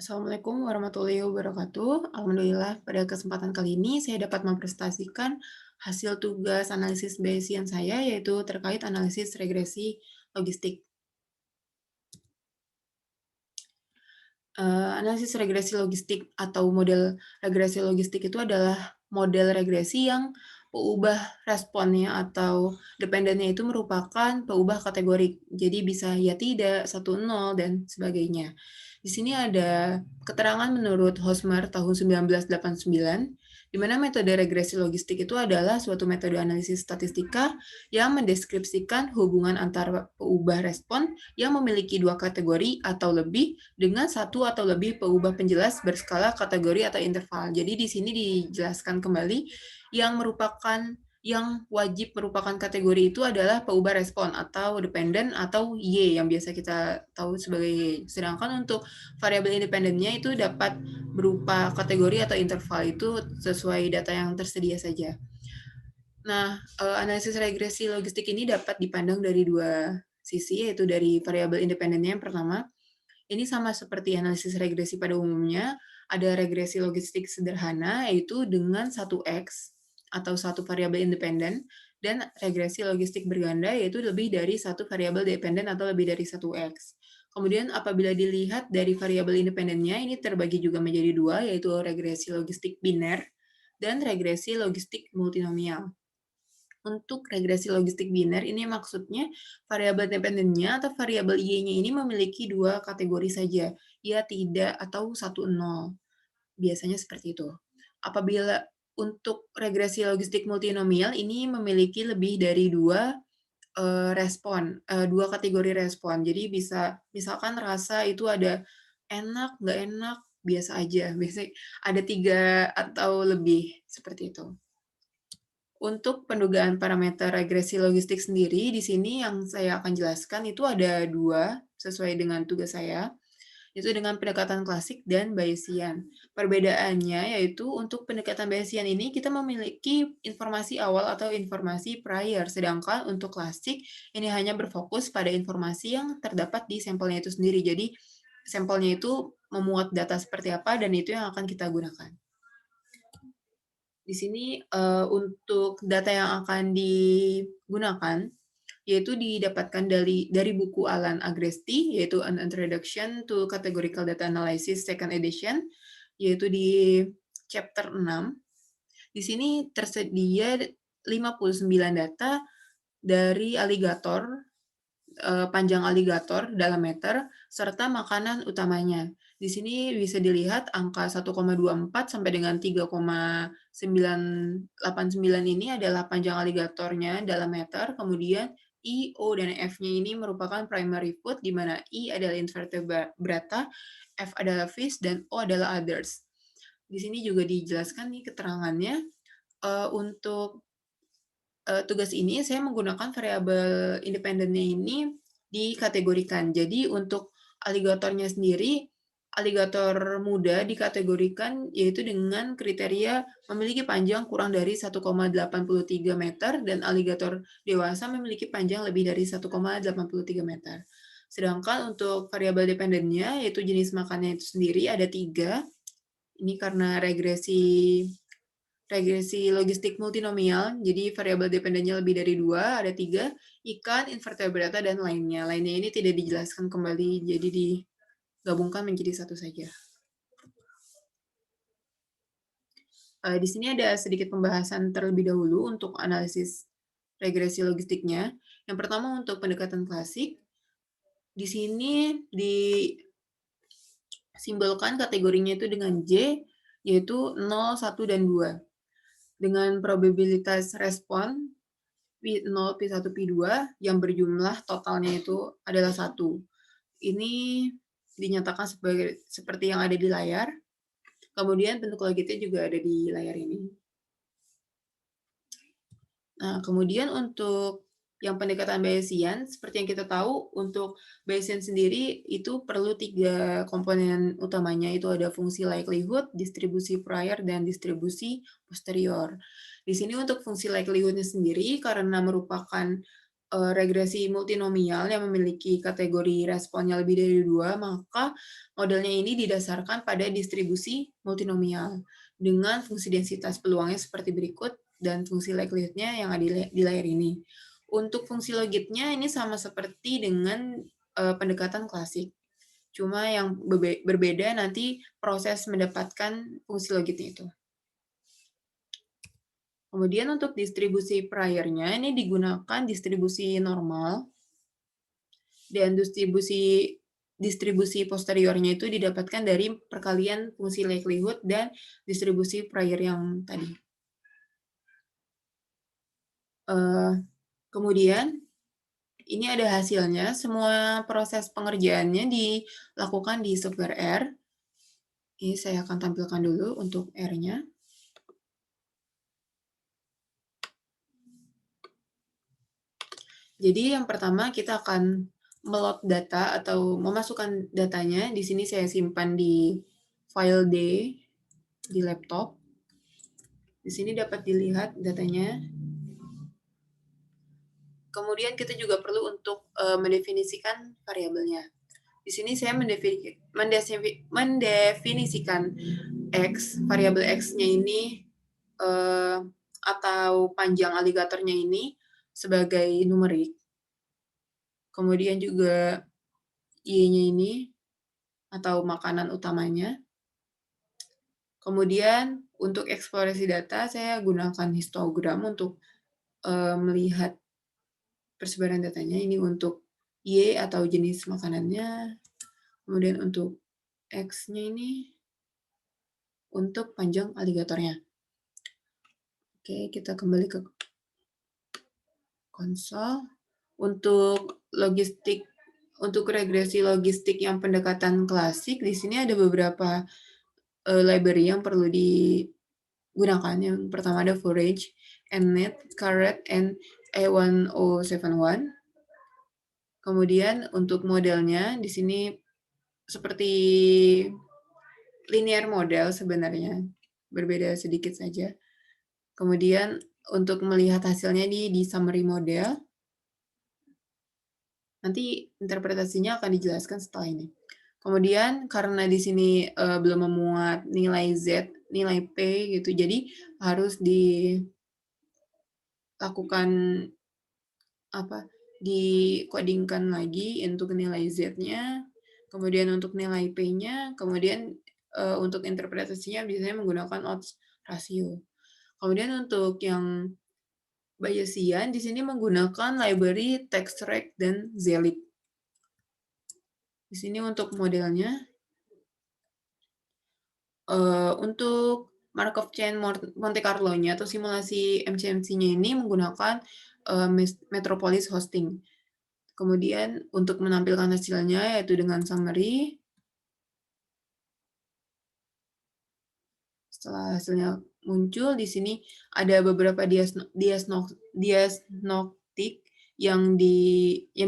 Assalamualaikum warahmatullahi wabarakatuh. Alhamdulillah, pada kesempatan kali ini saya dapat mempresentasikan hasil tugas analisis Bayesian saya, yaitu terkait analisis regresi logistik. Analisis regresi logistik atau model regresi logistik itu adalah model regresi yang peubah responnya atau dependennya itu merupakan peubah kategorik. Jadi bisa ya tidak, 1, 0, dan sebagainya. Di sini ada keterangan menurut Hosmer tahun 1989, di mana metode regresi logistik itu adalah suatu metode analisis statistika yang mendeskripsikan hubungan antara peubah respon yang memiliki dua kategori atau lebih dengan satu atau lebih peubah penjelas berskala kategori atau interval. Jadi di sini dijelaskan kembali yang wajib merupakan kategori itu adalah peubah respon atau dependen atau Y yang biasa kita tahu sebagai Y. Sedangkan untuk variabel independennya itu dapat berupa kategori atau interval, itu sesuai data yang tersedia saja. Nah, analisis regresi logistik ini dapat dipandang dari dua sisi, yaitu dari variabel independennya yang pertama. Ini sama seperti analisis regresi pada umumnya, ada regresi logistik sederhana, yaitu dengan satu X atau satu variabel independen, dan regresi logistik berganda, yaitu lebih dari satu variabel dependen atau lebih dari satu X. Kemudian apabila dilihat dari variabel independennya, ini terbagi juga menjadi dua, yaitu regresi logistik biner dan regresi logistik multinomial. Untuk regresi logistik biner, ini maksudnya variabel dependennya atau variabel Y-nya ini memiliki dua kategori saja, ya tidak atau 1, 0. Biasanya seperti itu. Apabila untuk regresi logistik multinomial ini memiliki lebih dari dua kategori respon. Jadi bisa misalkan rasa itu ada enak, nggak enak, biasa aja. Biasanya ada 3 atau lebih, seperti itu. Untuk pendugaan parameter regresi logistik sendiri, di sini yang saya akan jelaskan itu ada dua, sesuai dengan tugas saya, itu dengan pendekatan klasik dan Bayesian. Perbedaannya yaitu untuk pendekatan Bayesian ini kita memiliki informasi awal atau informasi prior, sedangkan untuk klasik ini hanya berfokus pada informasi yang terdapat di sampelnya itu sendiri. Jadi sampelnya itu memuat data seperti apa dan itu yang akan kita gunakan. Di sini untuk data yang akan digunakan yaitu didapatkan dari buku Alan Agresti, yaitu An Introduction to Categorical Data Analysis Second Edition, yaitu di chapter 6. Di sini tersedia 59 data dari aligator, panjang aligator dalam meter, serta makanan utamanya. Di sini bisa dilihat angka 1,24 sampai dengan 3,989 ini adalah panjang aligatornya dalam meter, kemudian I, O, dan F-nya ini merupakan primary food, di mana I adalah invertebrata, F adalah fish, dan O adalah others. Di sini juga dijelaskan nih keterangannya, untuk tugas ini saya menggunakan variabel independennya ini dikategorikan. Jadi untuk aligatornya sendiri, aligator muda dikategorikan yaitu dengan kriteria memiliki panjang kurang dari 1,83 meter dan aligator dewasa memiliki panjang lebih dari 1,83 meter. Sedangkan untuk variabel dependennya, yaitu jenis makannya itu sendiri ada 3. Ini karena regresi logistik multinomial, jadi variabel dependennya lebih dari 2, ada 3, ikan, invertebrata, dan lainnya. Lainnya ini tidak dijelaskan kembali, jadi digabungkan menjadi satu saja. Di sini ada sedikit pembahasan terlebih dahulu untuk analisis regresi logistiknya. Yang pertama untuk pendekatan klasik, di sini disimbolkan kategorinya itu dengan J, yaitu 0, 1, dan 2. Dengan probabilitas respon P0, P1, P2 yang berjumlah totalnya itu adalah 1. Ini dinyatakan seperti yang ada di layar. Kemudian bentuk logitnya juga ada di layar ini. Nah, kemudian untuk yang pendekatan Bayesian, seperti yang kita tahu, untuk Bayesian sendiri itu perlu 3 komponen utamanya, itu ada fungsi likelihood, distribusi prior, dan distribusi posterior. Di sini untuk fungsi likelihood-nya sendiri, karena merupakan regresi multinomial yang memiliki kategori responnya lebih dari 2, maka modelnya ini didasarkan pada distribusi multinomial dengan fungsi densitas peluangnya seperti berikut dan fungsi likelihood-nya yang ada di layar ini. Untuk fungsi logitnya ini sama seperti dengan pendekatan klasik. Cuma yang berbeda nanti proses mendapatkan fungsi logitnya itu. Kemudian untuk distribusi prior-nya ini digunakan distribusi normal dan distribusi posteriornya itu didapatkan dari perkalian fungsi likelihood dan distribusi prior yang tadi. Kemudian ini ada hasilnya, semua proses pengerjaannya dilakukan di software R. Ini saya akan tampilkan dulu untuk R-nya. Jadi yang pertama kita akan meload data atau memasukkan datanya. Di sini saya simpan di file D di laptop. Di sini dapat dilihat datanya. Kemudian kita juga perlu untuk mendefinisikan variabelnya. Di sini saya mendefinisikan X, variabel X-nya ini atau panjang aligatornya ini sebagai numerik. Kemudian juga Y-nya ini atau makanan utamanya. Kemudian untuk eksplorasi data saya gunakan histogram untuk melihat persebaran datanya. Ini untuk Y atau jenis makanannya. Kemudian untuk X-nya ini untuk panjang aligatornya. Oke, kita kembali ke konsol. Untuk regresi logistik yang pendekatan klasik, di sini ada beberapa library yang perlu digunakan. Yang pertama ada Forage, Nnet, Caret, and A1071. Kemudian untuk modelnya di sini seperti linear model sebenarnya, berbeda sedikit saja. Kemudian untuk melihat hasilnya di summary model, nanti interpretasinya akan dijelaskan setelah ini. Kemudian karena di sini belum memuat nilai Z, nilai P gitu, jadi harus dilakukan dikodingkan lagi untuk nilai Z-nya, kemudian untuk nilai P-nya, kemudian untuk interpretasinya biasanya menggunakan odds ratio. Kemudian untuk yang Bayesian di sini menggunakan library TextRec dan Zelig. Di sini untuk modelnya, untuk Markov Chain Monte Carlo-nya atau simulasi MCMC-nya ini menggunakan Metropolis Hosting. Kemudian untuk menampilkan hasilnya yaitu dengan summary. Setelah hasilnya muncul, di sini ada beberapa diagnostik yang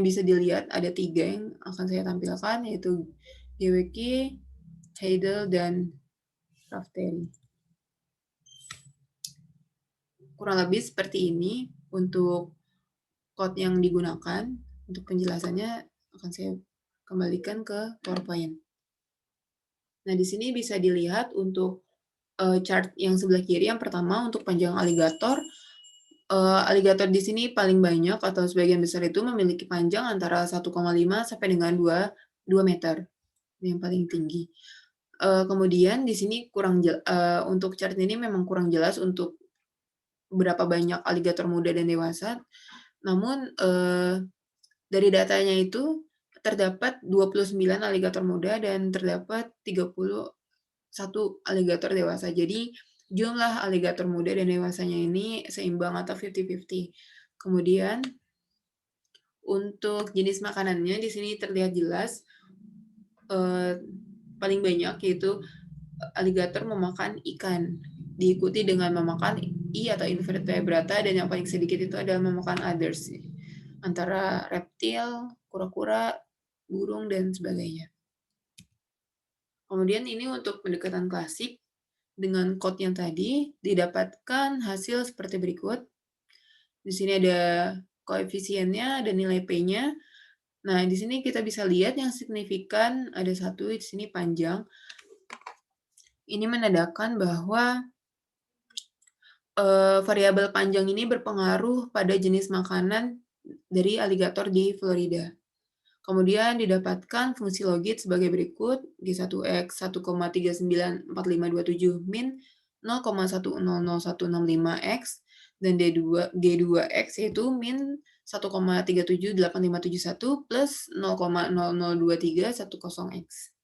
bisa dilihat. Ada 3 yang akan saya tampilkan, yaitu GWK, Heidel, dan Raftery. Kurang lebih seperti ini untuk code yang digunakan. Untuk penjelasannya akan saya kembalikan ke PowerPoint. Nah, di sini bisa dilihat untuk chart yang sebelah kiri. Yang pertama untuk panjang aligator. Aligator di sini paling banyak atau sebagian besar itu memiliki panjang antara 1,5 sampai dengan 2 meter. Ini yang paling tinggi. Kemudian di sini untuk chart ini memang kurang jelas untuk berapa banyak aligator muda dan dewasa. Namun dari datanya itu terdapat 29 aligator muda dan terdapat 31 aligator dewasa. Jadi jumlah aligator muda dan dewasanya ini seimbang atau 50-50. Kemudian untuk jenis makanannya di sini terlihat jelas paling banyak yaitu aligator memakan ikan, diikuti dengan memakan atau invertebrata, dan yang paling sedikit itu adalah memakan others, antara reptil, kura-kura, burung, dan sebagainya. Kemudian ini untuk pendekatan klasik, dengan code yang tadi didapatkan hasil seperti berikut. Di sini ada koefisiennya dan nilai P-nya. Nah, di sini kita bisa lihat yang signifikan ada satu di sini panjang. Ini menandakan bahwa variabel panjang ini berpengaruh pada jenis makanan dari aligator di Florida. Kemudian didapatkan fungsi logit sebagai berikut, G1X 1,394527 min 0,1000165X dan G2X yaitu min 1,378571 plus 0,002310X.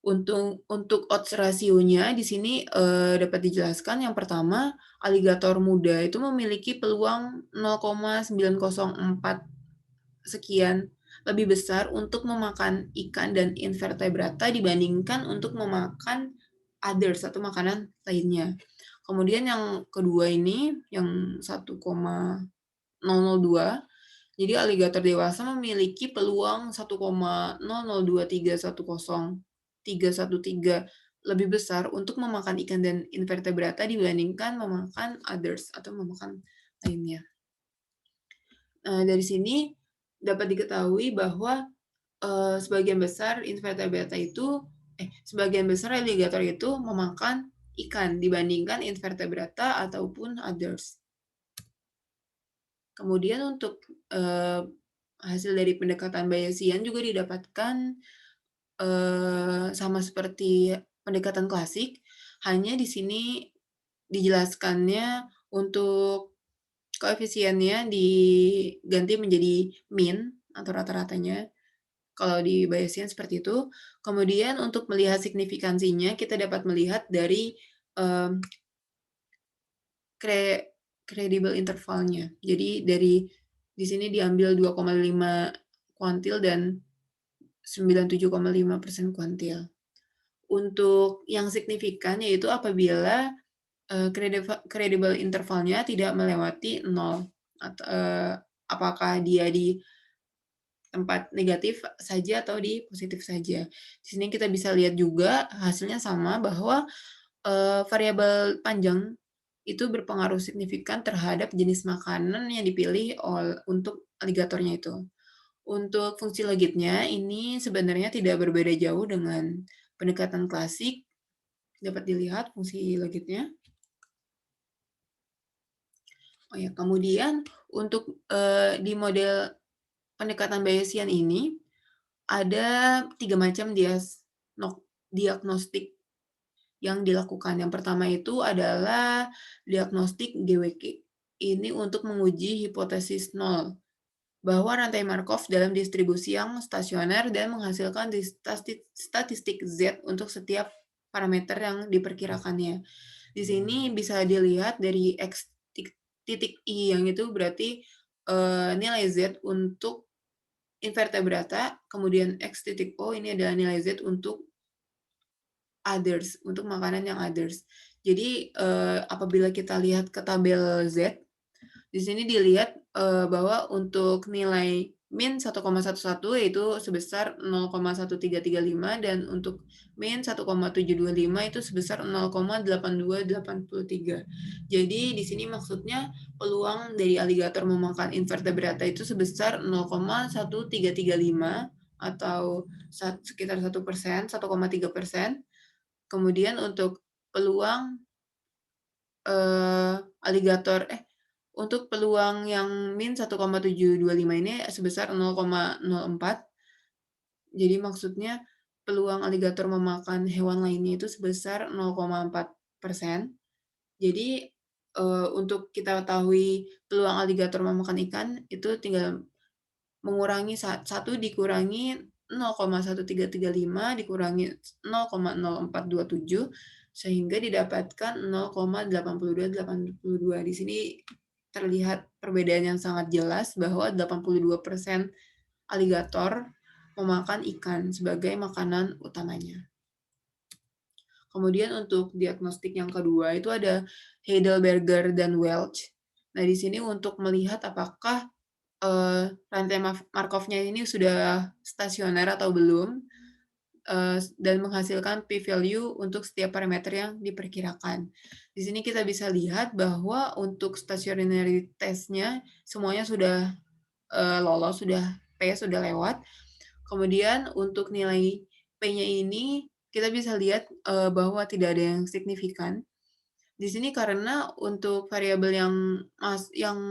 Untuk odds rasionya di sini dapat dijelaskan yang pertama, aligator muda itu memiliki peluang 0,904 sekian lebih besar untuk memakan ikan dan invertebrata dibandingkan untuk memakan others atau makanan lainnya. Kemudian yang kedua ini, yang 1,002, jadi aligator dewasa memiliki peluang 1,002310313 lebih besar untuk memakan ikan dan invertebrata dibandingkan memakan others atau memakan lainnya. Dari sini dapat diketahui bahwa sebagian besar aligator itu memakan ikan dibandingkan invertebrata ataupun others. Kemudian untuk hasil dari pendekatan Bayesian juga didapatkan sama seperti pendekatan klasik, hanya di sini dijelaskannya untuk koefisiennya diganti menjadi min atau rata-ratanya. Kalau di Bayesian seperti itu. Kemudian untuk melihat signifikansinya, kita dapat melihat dari credible intervalnya. Jadi di sini diambil 2,5 kuantil dan 97,5% kuantil. Untuk yang signifikan yaitu apabila credible intervalnya tidak melewati 0. Apakah dia di tempat negatif saja atau di positif saja. Di sini kita bisa lihat juga hasilnya sama bahwa variabel panjang itu berpengaruh signifikan terhadap jenis makanan yang dipilih untuk aligatornya itu. Untuk fungsi logitnya ini sebenarnya tidak berbeda jauh dengan pendekatan klasik. Dapat dilihat fungsi logitnya. Oh ya, kemudian untuk di model pendekatan Bayesian ini ada 3 macam diagnostik yang dilakukan. Yang pertama itu adalah diagnostik GWK. Ini untuk menguji hipotesis nol, bahwa rantai Markov dalam distribusi yang stasioner dan menghasilkan statistik Z untuk setiap parameter yang diperkirakannya. Di sini bisa dilihat dari X titik I yang itu berarti nilai Z untuk invertebrata, kemudian X titik O ini adalah nilai Z untuk others, untuk makanan yang others. Jadi apabila kita lihat ke tabel Z, di sini dilihat bahwa untuk nilai min 1,11 yaitu sebesar 0,1335 dan untuk min 1,725 itu sebesar 0,8283. Jadi di sini maksudnya peluang dari aligator memakan invertebrata itu sebesar 0,1335 atau sekitar 1%, 1,3%. Kemudian untuk peluang untuk peluang yang min 1,725 ini sebesar 0,04. Jadi maksudnya peluang aligator memakan hewan lainnya itu sebesar 0,4%. Jadi untuk kita ketahui peluang aligator memakan ikan itu tinggal mengurangi 1 dikurangi 0,1335 dikurangi 0,0427 sehingga didapatkan 0,8282. Di sini terlihat perbedaan yang sangat jelas bahwa 82% aligator memakan ikan sebagai makanan utamanya. Kemudian untuk diagnostik yang kedua itu ada Heidelberger dan Welch. Nah, di sini untuk melihat apakah rantai Markov-nya ini sudah stasioner atau belum. dan menghasilkan p-value untuk setiap parameter yang diperkirakan. Di sini kita bisa lihat bahwa untuk stationary test-nya semuanya sudah, lolos, P sudah lewat. Kemudian untuk nilai P-nya ini kita bisa lihat, bahwa tidak ada yang signifikan. Di sini karena untuk variabel yang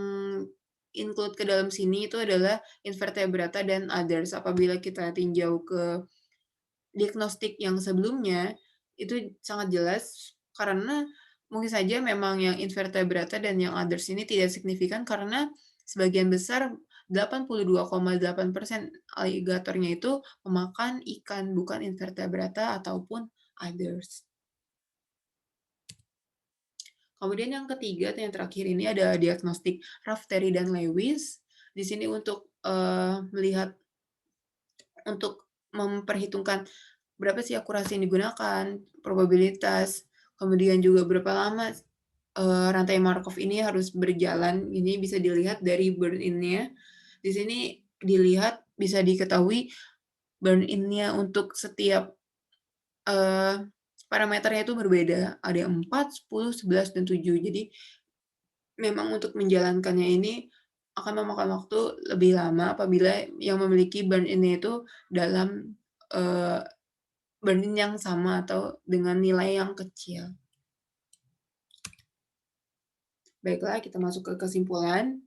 include ke dalam sini itu adalah invertebrata dan others. Apabila kita tinjau ke diagnostik yang sebelumnya, itu sangat jelas karena mungkin saja memang yang invertebrata dan yang others ini tidak signifikan karena sebagian besar 82,8% aligatornya itu memakan ikan, bukan invertebrata ataupun others. Kemudian yang ketiga atau yang terakhir ini ada diagnostik Raftery dan Lewis. Di sini untuk, melihat untuk memperhitungkan berapa sih akurasi yang digunakan, probabilitas, kemudian juga berapa lama, rantai Markov ini harus berjalan. Ini bisa dilihat dari burn-in-nya. Di sini dilihat bisa diketahui burn-in-nya untuk setiap, parameternya itu berbeda, ada 4, 10, 11, dan 7. Jadi memang untuk menjalankannya ini akan memakan waktu lebih lama apabila yang memiliki burn-in-nya itu dalam, eee, burn-in yang sama atau dengan nilai yang kecil. Baiklah, kita masuk ke kesimpulan.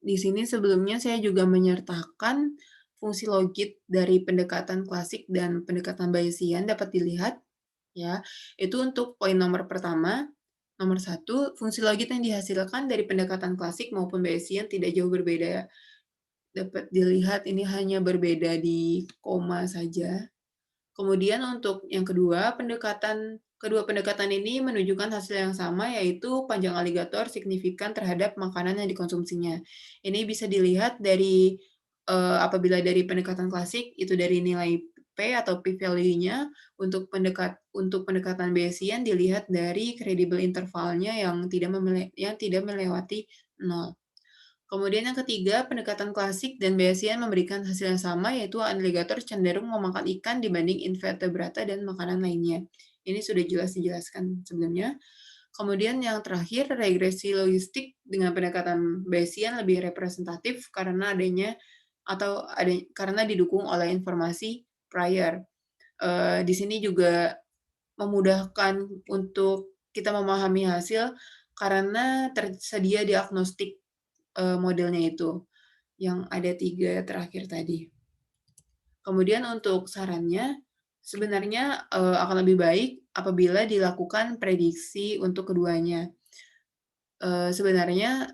Di sini sebelumnya saya juga menyertakan fungsi logit dari pendekatan klasik dan pendekatan Bayesian dapat dilihat, ya. Itu untuk poin nomor pertama. Nomor satu, fungsi logit yang dihasilkan dari pendekatan klasik maupun Bayesian tidak jauh berbeda. Dapat dilihat ini hanya berbeda di koma saja. Kemudian untuk yang kedua pendekatan ini menunjukkan hasil yang sama, yaitu panjang aligator signifikan terhadap makanan yang dikonsumsinya. Ini bisa dilihat dari, apabila dari pendekatan klasik itu dari nilai P atau p-value-nya, untuk pendekatan Bayesian dilihat dari credible intervalnya yang tidak melewati 0. Kemudian yang ketiga, pendekatan klasik dan Bayesian memberikan hasil yang sama, yaitu aligator cenderung memakan ikan dibanding invertebrata dan makanan lainnya. Ini sudah jelas dijelaskan sebelumnya. Kemudian yang terakhir, regresi logistik dengan pendekatan Bayesian lebih representatif karena didukung oleh informasi prior. Di sini juga memudahkan untuk kita memahami hasil karena tersedia diagnostik modelnya itu, yang ada 3 terakhir tadi. Kemudian untuk sarannya, sebenarnya, akan lebih baik apabila dilakukan prediksi untuk keduanya. Sebenarnya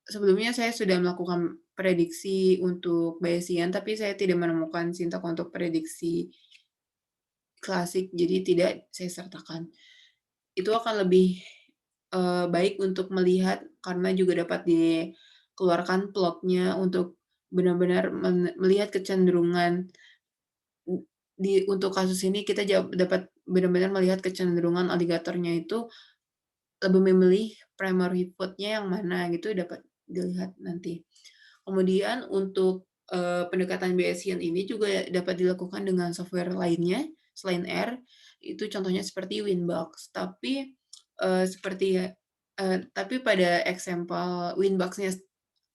sebelumnya saya sudah melakukan prediksi untuk Bayesian, tapi saya tidak menemukan sintak untuk prediksi klasik, jadi tidak saya sertakan. Itu akan lebih, baik untuk melihat karena juga dapat dikeluarkan plotnya untuk benar-benar melihat kecenderungan untuk kasus ini kita dapat benar-benar melihat kecenderungan aligatornya itu lebih memilih primary food-nya yang mana gitu dapat dilihat nanti. Kemudian untuk, pendekatan Bayesian ini juga dapat dilakukan dengan software lainnya selain R, itu contohnya seperti Winbox. Tapi pada eksempel Winbox-nya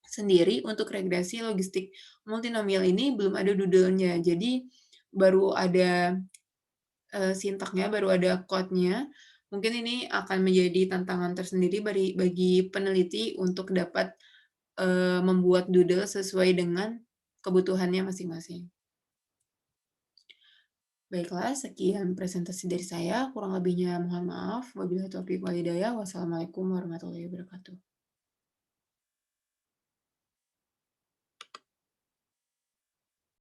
sendiri untuk regresi logistik multinomial ini belum ada doodle-nya. Jadi baru ada, sintaknya, baru ada code-nya. Mungkin ini akan menjadi tantangan tersendiri bagi peneliti untuk dapat, membuat doodle sesuai dengan kebutuhannya masing-masing. Baiklah, sekian presentasi dari saya, kurang lebihnya mohon maaf. Wabillahi taufiq wal hidayah. Wassalamualaikum warahmatullahi wabarakatuh.